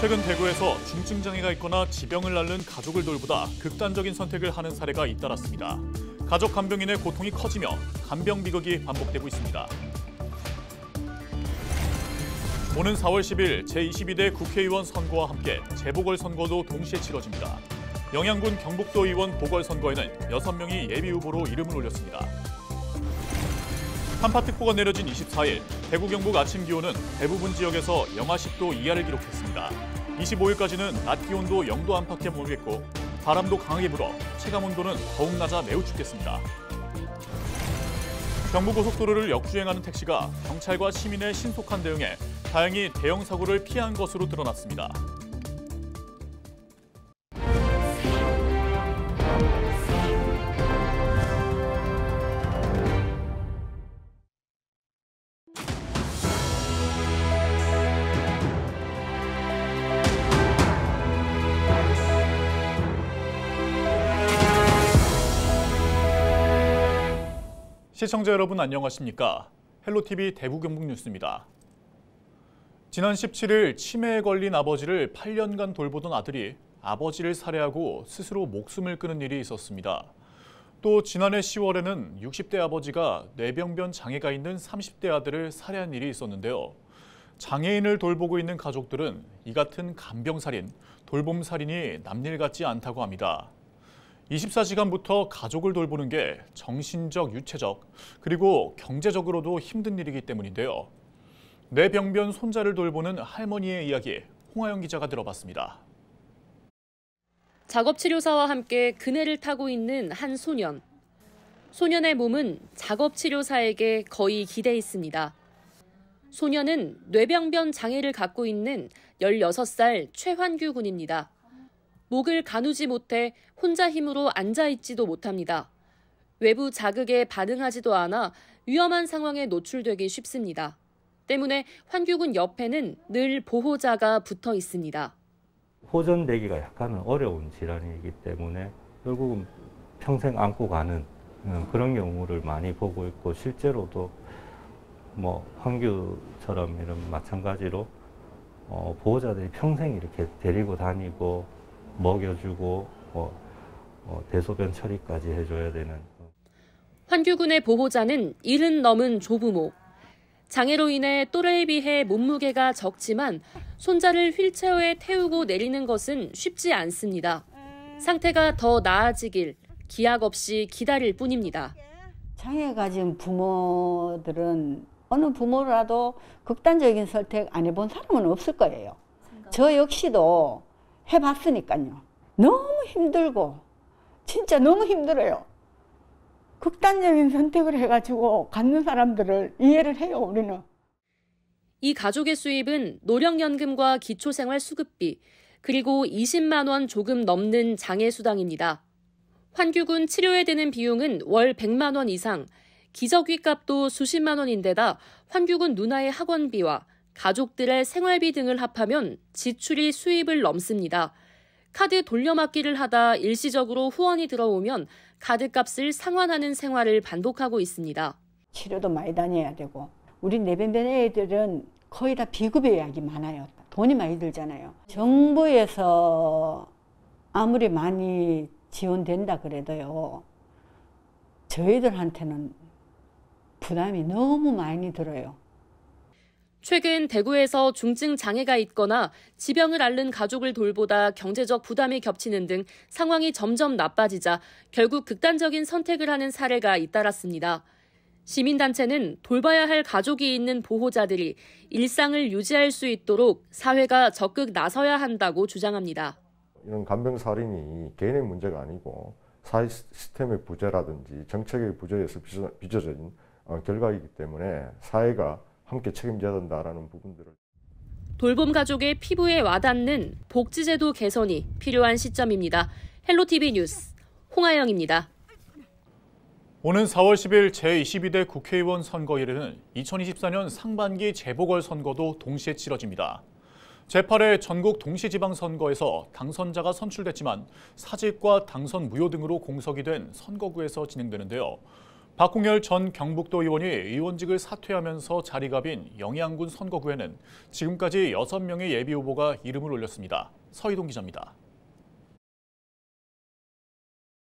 최근 대구에서 중증 장애가 있거나 지병을 앓는 가족을 돌보다 극단적인 선택을 하는 사례가 잇따랐습니다. 가족 간병인의 고통이 커지며 간병 비극이 반복되고 있습니다. 오는 4월 10일 제22대 국회의원 선거와 함께 재보궐선거도 동시에 치러집니다. 영양군 경북도 의원 보궐선거에는 6명이 예비후보로 이름을 올렸습니다. 한파특보가 내려진 24일, 대구 경북 아침 기온은 대부분 지역에서 영하 10도 이하를 기록했습니다. 25일까지는 낮 기온도 0도 안팎에 머물겠고 바람도 강하게 불어 체감온도는 더욱 낮아 매우 춥겠습니다. 경부고속도로를 역주행하는 택시가 경찰과 시민의 신속한 대응에 다행히 대형 사고를 피한 것으로 드러났습니다. 시청자 여러분 안녕하십니까? 헬로티비 대구 경북 뉴스입니다. 지난 17일 치매에 걸린 아버지를 8년간 돌보던 아들이 아버지를 살해하고 스스로 목숨을 끊은 일이 있었습니다. 또 지난해 10월에는 60대 아버지가 뇌병변 장애가 있는 30대 아들을 살해한 일이 있었는데요. 장애인을 돌보고 있는 가족들은 이 같은 간병살인, 돌봄살인이 남일 같지 않다고 합니다. 24시간부터 가족을 돌보는 게 정신적, 유체적, 그리고 경제적으로도 힘든 일이기 때문인데요. 뇌병변 손자를 돌보는 할머니의 이야기, 홍하영 기자가 들어봤습니다. 작업치료사와 함께 그네를 타고 있는 한 소년. 소년의 몸은 작업치료사에게 거의 기대 있습니다. 소년은 뇌병변 장애를 갖고 있는 16살 최환규 군입니다. 목을 가누지 못해 혼자 힘으로 앉아있지도 못합니다. 외부 자극에 반응하지도 않아 위험한 상황에 노출되기 쉽습니다. 때문에 환규군 옆에는 늘 보호자가 붙어 있습니다. 호전되기가 약간은 어려운 질환이기 때문에 결국은 평생 안고 가는 그런 경우를 많이 보고 있고, 실제로도 환규처럼 이런 마찬가지로 보호자들이 평생 이렇게 데리고 다니고 먹여주고 대소변 처리까지 해줘야 되는. 환규군의 보호자는 70 넘은 조부모. 장애로 인해 또래에 비해 몸무게가 적지만 손자를 휠체어에 태우고 내리는 것은 쉽지 않습니다. 상태가 더 나아지길 기약 없이 기다릴 뿐입니다. 장애 가진 부모들은 어느 부모라도 극단적인 선택 안 해본 사람은 없을 거예요. 저 역시도 해봤으니까요. 너무 힘들고 진짜 너무 힘들어요. 극단적인 선택을 해가지고 갖는 사람들을 이해를 해요, 우리는. 이 가족의 수입은 노령연금과 기초생활수급비, 그리고 20만 원 조금 넘는 장애수당입니다. 환규군 치료에 드는 비용은 월 100만 원 이상, 기저귀값도 수십만 원인데다 환규군 누나의 학원비와 가족들의 생활비 등을 합하면 지출이 수입을 넘습니다. 카드 돌려막기를 하다 일시적으로 후원이 들어오면 카드값을 상환하는 생활을 반복하고 있습니다. 치료도 많이 다녀야 되고, 우리 뇌병변 애들은 거의 다 비급 예약이 많아요. 돈이 많이 들잖아요. 정부에서 아무리 많이 지원된다 그래도요, 저희들한테는 부담이 너무 많이 들어요. 최근 대구에서 중증 장애가 있거나 지병을 앓는 가족을 돌보다 경제적 부담이 겹치는 등 상황이 점점 나빠지자 결국 극단적인 선택을 하는 사례가 잇따랐습니다. 시민단체는 돌봐야 할 가족이 있는 보호자들이 일상을 유지할 수 있도록 사회가 적극 나서야 한다고 주장합니다. 이런 간병살인이 개인의 문제가 아니고 사회 시스템의 부재라든지 정책의 부재에서 빚어진 결과이기 때문에 사회가 함께 책임져야 된다라는 부분들을. 돌봄 가족의 피부에 와닿는 복지제도 개선이 필요한 시점입니다. 헬로티비 뉴스 홍하영입니다. 오는 4월 10일 제22대 국회의원 선거일에는 2024년 상반기 재보궐선거도 동시에 치러집니다. 제8회 전국 동시지방선거에서 당선자가 선출됐지만 사직과 당선 무효 등으로 공석이 된 선거구에서 진행되는데요. 박홍열 전 경북도 의원이 의원직을 사퇴하면서 자리가 빈 영양군 선거구에는 지금까지 6명의 예비후보가 이름을 올렸습니다. 서희동 기자입니다.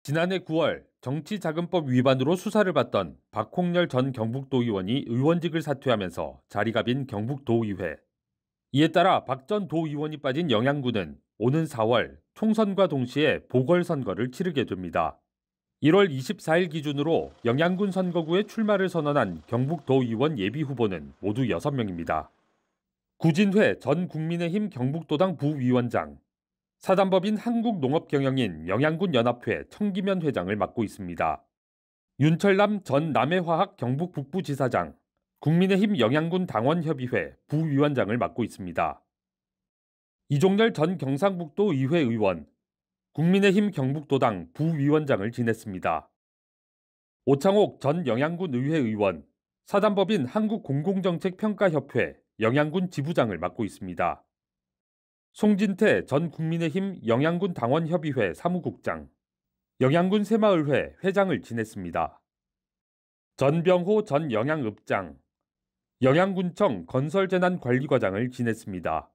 지난해 9월 정치자금법 위반으로 수사를 받던 박홍열 전 경북도 의원이 의원직을 사퇴하면서 자리가 빈 경북도의회. 이에 따라 박 전 도의원이 빠진 영양군은 오는 4월 총선과 동시에 보궐선거를 치르게 됩니다. 1월 24일 기준으로 영양군 선거구에 출마를 선언한 경북도의원 예비후보는 모두 6명입니다. 구진회 전 국민의힘 경북도당 부위원장, 사단법인 한국농업경영인 영양군연합회 청기면 회장을 맡고 있습니다. 윤철남 전 남해화학 경북북부지사장, 국민의힘 영양군 당원협의회 부위원장을 맡고 있습니다. 이종렬 전 경상북도 의회 의원, 국민의힘 경북도당 부위원장을 지냈습니다. 오창옥 전 영양군 의회 의원, 사단법인 한국공공정책평가협회 영양군 지부장을 맡고 있습니다. 송진태 전 국민의힘 영양군 당원협의회 사무국장, 영양군 새마을회 회장을 지냈습니다. 전병호 전 영양읍장, 영양군청 건설재난관리과장을 지냈습니다.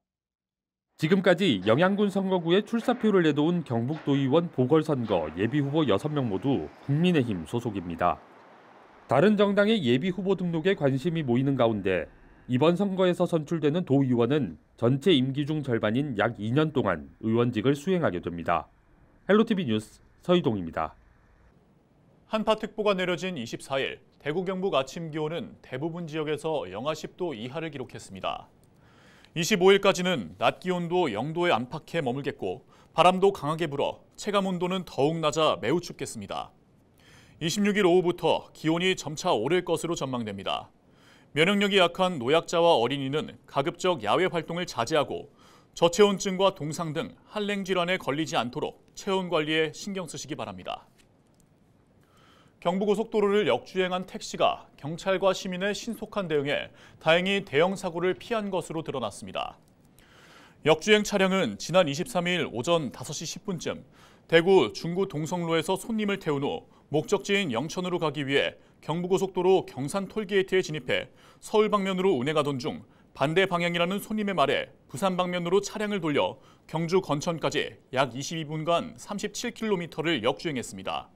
지금까지 영양군 선거구에 출사표를 내놓은 경북도의원 보궐선거 예비후보 6명 모두 국민의힘 소속입니다. 다른 정당의 예비후보 등록에 관심이 모이는 가운데 이번 선거에서 선출되는 도의원은 전체 임기 중 절반인 약 2년 동안 의원직을 수행하게 됩니다. 헬로티비 뉴스 서희동입니다. 한파특보가 내려진 24일, 대구 경북 아침 기온은 대부분 지역에서 영하 10도 이하를 기록했습니다. 25일까지는 낮 기온도 0도에 안팎에 머물겠고 바람도 강하게 불어 체감온도는 더욱 낮아 매우 춥겠습니다. 26일 오후부터 기온이 점차 오를 것으로 전망됩니다. 면역력이 약한 노약자와 어린이는 가급적 야외 활동을 자제하고 저체온증과 동상 등 한랭 질환에 걸리지 않도록 체온 관리에 신경 쓰시기 바랍니다. 경부고속도로를 역주행한 택시가 경찰과 시민의 신속한 대응에 다행히 대형 사고를 피한 것으로 드러났습니다. 역주행 차량은 지난 23일 오전 5시 10분쯤 대구 중구 동성로에서 손님을 태운 후 목적지인 영천으로 가기 위해 경부고속도로 경산 톨게이트에 진입해 서울 방면으로 운행하던 중 반대 방향이라는 손님의 말에 부산 방면으로 차량을 돌려 경주 건천까지 약 22분간 37km를 역주행했습니다.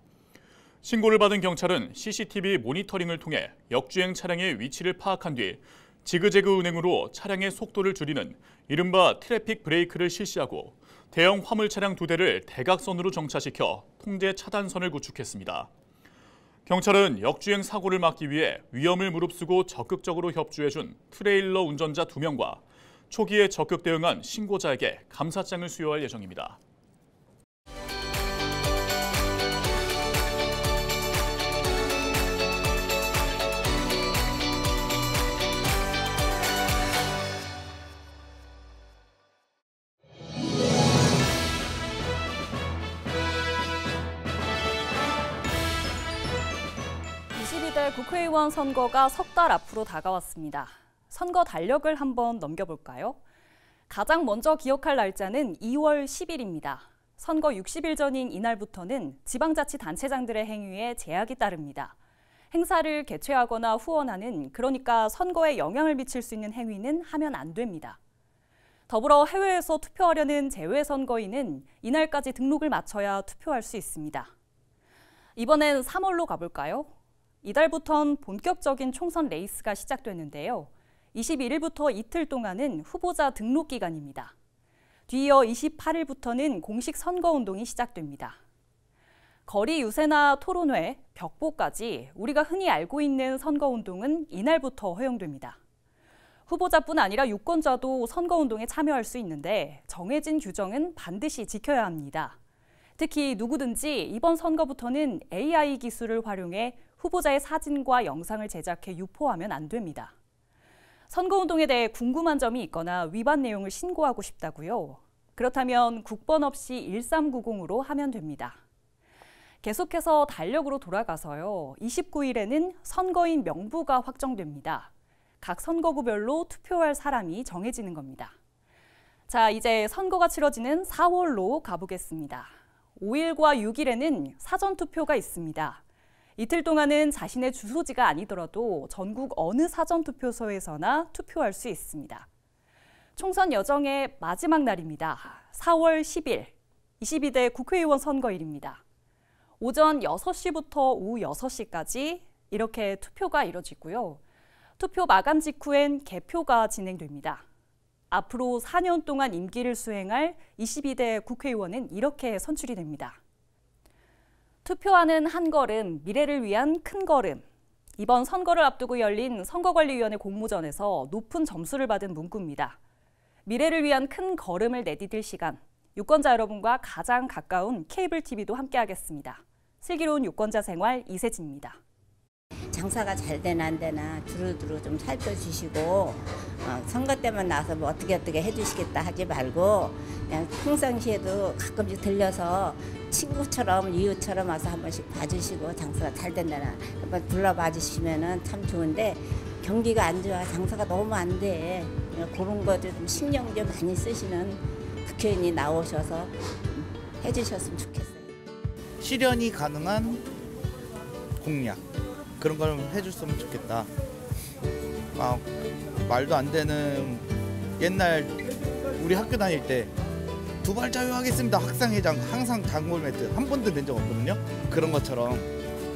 신고를 받은 경찰은 CCTV 모니터링을 통해 역주행 차량의 위치를 파악한 뒤 지그재그 운행으로 차량의 속도를 줄이는 이른바 트래픽 브레이크를 실시하고 대형 화물 차량 2대를 대각선으로 정차시켜 통제 차단선을 구축했습니다. 경찰은 역주행 사고를 막기 위해 위험을 무릅쓰고 적극적으로 협조해준 트레일러 운전자 2명과 초기에 적극 대응한 신고자에게 감사장을 수여할 예정입니다. 국회의원 선거가 석 달 앞으로 다가왔습니다. 선거 달력을 한번 넘겨볼까요? 가장 먼저 기억할 날짜는 2월 10일입니다. 선거 60일 전인 이날부터는 지방자치단체장들의 행위에 제약이 따릅니다. 행사를 개최하거나 후원하는, 그러니까 선거에 영향을 미칠 수 있는 행위는 하면 안 됩니다. 더불어 해외에서 투표하려는 재외선거인은 이날까지 등록을 마쳐야 투표할 수 있습니다. 이번엔 3월로 가볼까요? 이달부턴 본격적인 총선 레이스가 시작됐는데요. 21일부터 이틀 동안은 후보자 등록 기간입니다. 뒤이어 28일부터는 공식 선거운동이 시작됩니다. 거리 유세나 토론회, 벽보까지 우리가 흔히 알고 있는 선거운동은 이날부터 허용됩니다. 후보자뿐 아니라 유권자도 선거운동에 참여할 수 있는데 정해진 규정은 반드시 지켜야 합니다. 특히 누구든지 이번 선거부터는 AI 기술을 활용해 후보자의 사진과 영상을 제작해 유포하면 안 됩니다. 선거운동에 대해 궁금한 점이 있거나 위반 내용을 신고하고 싶다고요? 그렇다면 국번 없이 1390으로 하면 됩니다. 계속해서 달력으로 돌아가서요. 29일에는 선거인 명부가 확정됩니다. 각 선거구별로 투표할 사람이 정해지는 겁니다. 자, 이제 선거가 치러지는 4월로 가보겠습니다. 5일과 6일에는 사전투표가 있습니다. 이틀 동안은 자신의 주소지가 아니더라도 전국 어느 사전투표소에서나 투표할 수 있습니다. 총선 여정의 마지막 날입니다. 4월 10일, 22대 국회의원 선거일입니다. 오전 6시부터 오후 6시까지 이렇게 투표가 이뤄지고요. 투표 마감 직후엔 개표가 진행됩니다. 앞으로 4년 동안 임기를 수행할 22대 국회의원은 이렇게 선출이 됩니다. 투표하는 한 걸음, 미래를 위한 큰 걸음. 이번 선거를 앞두고 열린 선거관리위원회 공모전에서 높은 점수를 받은 문구입니다. 미래를 위한 큰 걸음을 내디딜 시간. 유권자 여러분과 가장 가까운 케이블 TV도 함께하겠습니다. 슬기로운 유권자 생활 이세진입니다. 장사가 잘 되나 안 되나 두루두루 좀 살펴주시고 선거 때만 나와서 뭐 어떻게 해주시겠다 하지 말고 그냥 평상시에도 가끔씩 들려서 친구처럼 이웃처럼 와서 한 번씩 봐주시고 장사가 잘 된다나 한번 둘러봐 주시면 참 좋은데 경기가 안 좋아 장사가 너무 안 돼. 그런 거 좀 신경 좀 많이 쓰시는 국회의원이 나오셔서 해주셨으면 좋겠어요. 실현이 가능한 공약 그런 걸 해줬으면 좋겠다. 말도 안 되는 옛날 우리 학교 다닐 때 두발 자유하겠습니다. 학생회장 항상 단골 멘트 한 번도 뵌 적 없거든요. 그런 것처럼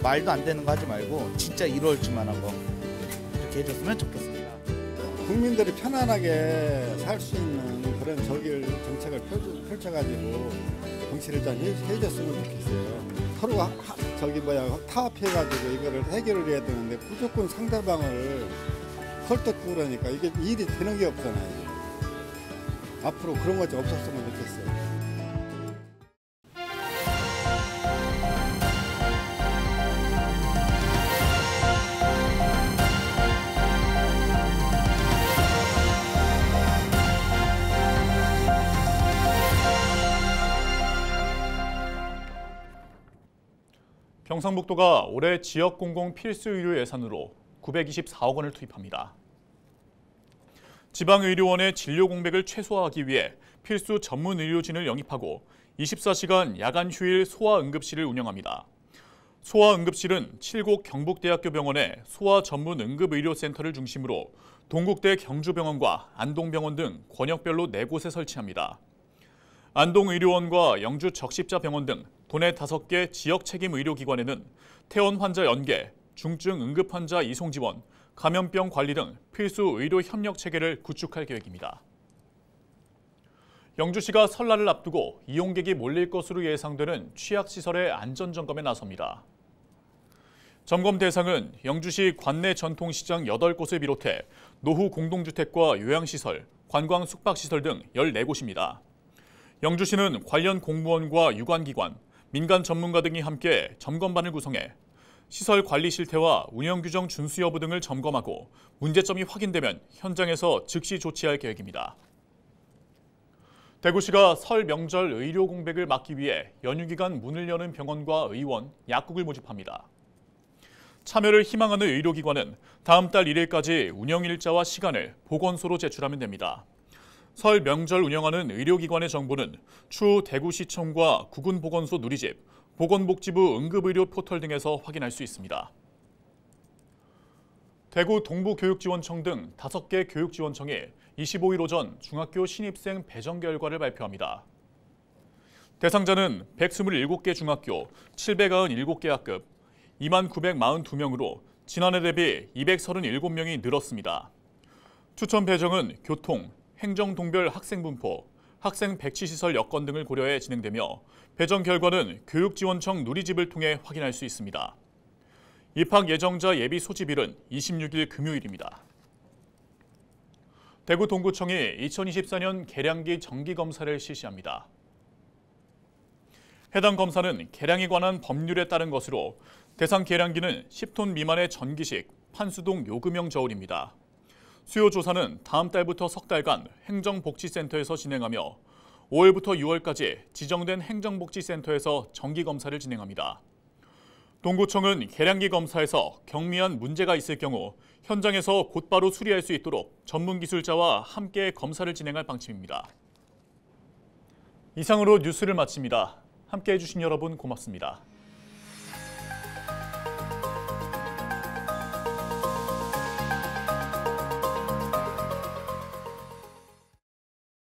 말도 안 되는 거 하지 말고 진짜 이루어질 줄만 하고 이렇게 해줬으면 좋겠습니다. 국민들이 편안하게 살 수 있는 그런 정책을 펼쳐가지고 정치를 좀 해줬으면 좋겠어요. 서로가 타협해가지고 이거를 해결을 해야 되는데 무조건 상대방을 헐떡고 그러니까 이게 일이 되는 게 없잖아요. 앞으로 그런 것 좀 없었으면 좋겠어요. 경상북도가 올해 지역공공 필수의료 예산으로 924억 원을 투입합니다. 지방의료원의 진료 공백을 최소화하기 위해 필수 전문 의료진을 영입하고 24시간 야간 휴일 소아응급실을 운영합니다. 소아응급실은 7곳 경북대학교 병원의 소아 전문 응급의료센터를 중심으로 동국대 경주병원과 안동병원 등 권역별로 4곳에 설치합니다. 안동의료원과 영주 적십자병원 등 도내 5개 지역 책임 의료기관에는 퇴원 환자 연계, 중증 응급 환자 이송 지원, 감염병 관리 등 필수 의료 협력 체계를 구축할 계획입니다. 영주시가 설날을 앞두고 이용객이 몰릴 것으로 예상되는 취약시설의 안전점검에 나섭니다. 점검 대상은 영주시 관내 전통시장 8곳을 비롯해 노후 공동주택과 요양시설, 관광 숙박시설 등 14곳입니다. 영주시는 관련 공무원과 유관기관, 민간 전문가 등이 함께 점검반을 구성해 시설 관리 실태와 운영 규정 준수 여부 등을 점검하고 문제점이 확인되면 현장에서 즉시 조치할 계획입니다. 대구시가 설 명절 의료 공백을 막기 위해 연휴 기간 문을 여는 병원과 의원, 약국을 모집합니다. 참여를 희망하는 의료기관은 다음 달 1일까지 운영 일자와 시간을 보건소로 제출하면 됩니다. 설 명절 운영하는 의료기관의 정보는 추후 대구시청과 구군보건소 누리집, 보건복지부 응급의료 포털 등에서 확인할 수 있습니다. 대구 동부교육지원청 등 5개 교육지원청이 25일 오전 중학교 신입생 배정 결과를 발표합니다. 대상자는 127개 중학교, 797개 학급, 2942명으로 지난해 대비 237명이 늘었습니다. 추천 배정은 교통, 행정동별 학생 분포, 학생 백지시설 여건 등을 고려해 진행되며 배정 결과는 교육지원청 누리집을 통해 확인할 수 있습니다. 입학 예정자 예비 소집일은 26일 금요일입니다. 대구 동구청이 2024년 계량기 정기검사를 실시합니다. 해당 검사는 계량에 관한 법률에 따른 것으로 대상 계량기는 10톤 미만의 전기식, 판수동 요금형 저울입니다. 수요 조사는 다음 달부터 석 달간 행정복지센터에서 진행하며 5월부터 6월까지 지정된 행정복지센터에서 정기검사를 진행합니다. 동구청은 계량기 검사에서 경미한 문제가 있을 경우 현장에서 곧바로 수리할 수 있도록 전문기술자와 함께 검사를 진행할 방침입니다. 이상으로 뉴스를 마칩니다. 함께해 주신 여러분 고맙습니다.